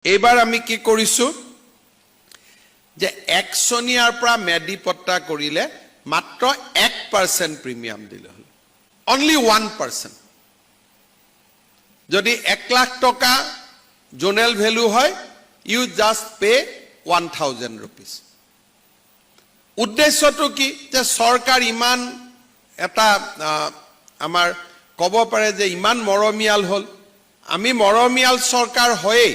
এইবাৰ আমি কি কৰিছো যে একচনিয়াৰ পৰা মেডি পট্টা কৰিলে মাত্ৰ 1% প্ৰিমিয়াম দিলে হল only 1% যদি 1 লাখ টকা জোনেল ভ্যালু হয় you just pay 1000 rupees উদ্দেশ্যটো কি যে সৰকাৰ ইমান এটা আমাৰ কব পাৰে যে ইমান মৰমিয়াল হল আমি মৰমিয়াল সৰকাৰ হয়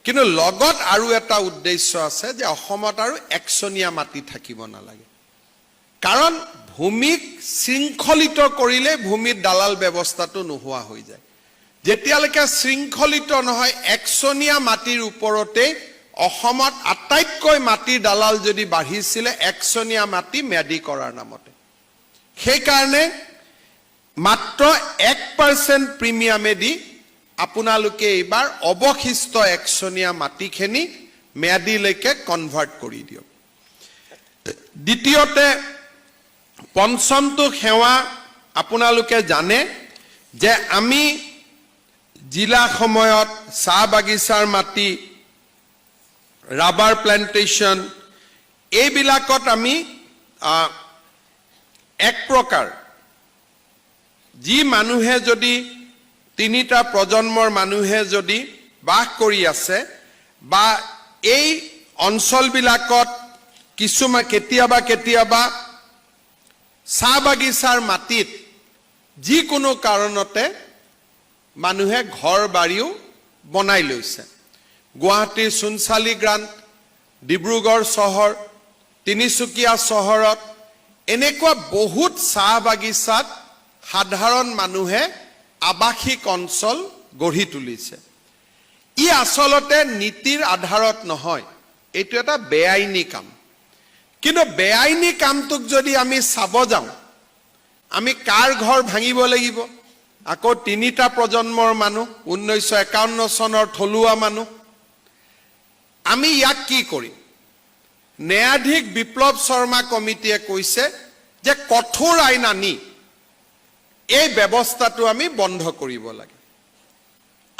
কিন্তু লগত আৰু এটা উদ্দেশ্য আছে যে অসমত আৰু একচনিয়া মাটি থাকিব নালাগে কাৰণ ভূমিক শৃংখলিত কৰিলে ভূমিৰ দালাল ব্যৱস্থাটো নোহোৱা হৈ যায় যেতিয়ালৈকে শৃংখলিত নহয় একচনিয়া মাটিৰ ওপৰতে অসমত আটাইতকৈ মাটিৰ দালাল যদি বাঢ়িছিল একচনিয়া মাটি মেডি কৰাৰ নামতে সেই কাৰণে মাত্ৰ 1% প্ৰিমিয়ামে দি আপোনালোকে এইবাৰ অবশিষ্ট একচনিয়া মাটিখিনি মেডিলৈকে কনভাৰ্ট কৰি দিয়ক দ্বিতীয়তে পঞ্চমটো সেৱা আপোনালোকে জানে যে আমি জিলা সময়ত চাহ বাগিচাৰ মাটি ৰাবাৰ প্লান্টেশন এইবিলাকত আমি এক প্ৰকাৰ যি মানুহে যদি তিনিটা প্ৰজন্মৰ মানুহে যদি বাস কৰি আছে বা এই অঞ্চলবিলাকত কিছুমান কেতিয়াবা চাহ বাগিচাৰ মাটিত যিকোনো কাৰণতে মানুহে ঘৰ বাৰীও বনাই লৈছে গুৱাহাটীৰ সুনচালি গ্ৰান্ট ডিব্ৰুগড় চহৰ তিনিচুকীয়া চহৰত এনেকুৱা বহুত চাহ বাগিচাত সাধাৰণ মানুহে আবাসিক অঞ্চল গঢ়ি তুলিছে ই আসলতে নীতিৰ আধাৰত নহয় এটো এটা বেআইনী কাম কিন্তু বেআইনী কামটোক যদি আমি চাব যাওঁ আমি কাৰ ঘৰ ভাঙিব লাগিব আকৌ তিনিটা প্ৰজন্মৰ মানুহ 1951 চনৰ থলুৱা মানুহ আমি ইয়াক কি কৰিম ন্যায়াধীশ বিপ্লৱ শৰ্মা কমিটিয়ে কৈছে যে কঠোৰ আইন আনি এই ব্যৱস্থাটো আমি বন্ধ কৰিব লাগে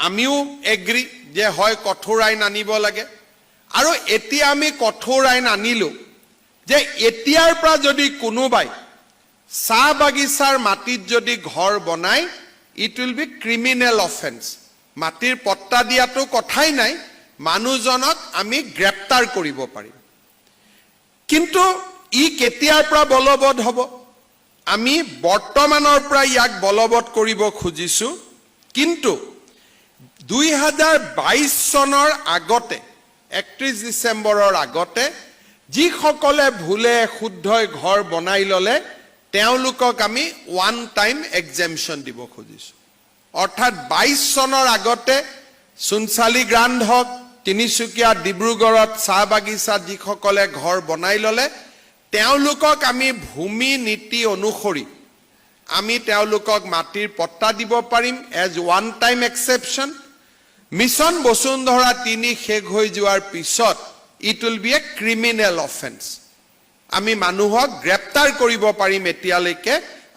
আমিও এগ্ৰি যে হয় কঠোৰ আইন আনিব লাগে আৰু এতিয়া আমি কঠোৰ আইন আনিলো যে এতিয়াৰ পৰা যদি কোনোবাই চাহ বাগিচাৰ মাটিত যদি ঘৰ বনায় it will be criminal offense মাটিৰ পট্টা দিয়াটো কথাই নাই মানুহজনক আমি গ্ৰেপ্তাৰ কৰিব পাৰিম কিন্তু ই কেতিয়াৰ পৰা বলবৎ হ'ব আমি বৰ্তমানৰ পৰা ইয়াক বলবৎ কৰিব খুজিছো কিন্তু 2022 চনৰ আগতে 31 ডিসেম্বৰৰ আগতে যি সকলে ভুলে শুদ্ধই ঘৰ বনাই ললে তেওঁলোকক আমি ওয়ান টাইম এক্সেম্পশন দিব খুজিছো অৰ্থাৎ 22 চনৰ আগতে সুনচালি গ্ৰান্ট হক তিনিচুকীয়া ডিব্ৰুগড়ত চাহ বাগিচা যি সকলে ঘৰ বনাই ললে তেওঁলোকক আমি ভূমি নীতি অনুসৰি আমি তেওঁলোকক মাটিৰ পট্টা দিব পাৰিম as one time exception mission Basundhara 3 শেষ হৈ যোৱাৰ পিছত it will be a criminal offense আমি মানুহক গ্ৰেপ্তাৰ কৰিব পাৰিম এতিয়ালৈকে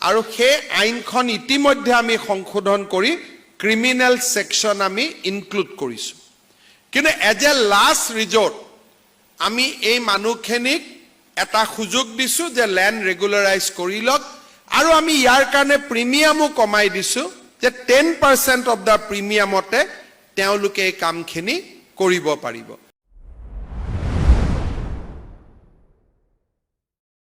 আৰু সেই আইনখন ইতিমধ্যে আমি সংশোধন কৰি ক্ৰিমিনেল সেকশন আমি ইনক্লুড কৰিছো কিন্তু এজ এ লাষ্ট ৰিজৰ্ট আমি এই মানুহখিনিক এটা সুযোগ দিছো যে ল্যান্ড ৰেগুলাৰাইজ কৰি লওক আৰু আমি ইয়াৰ কাৰণে প্ৰিমিয়ামো কমাই দিছো যে 10% অফ দা প্ৰিমিয়ামতে তেওঁলোকে এই কামখিনি কৰিব পাৰিব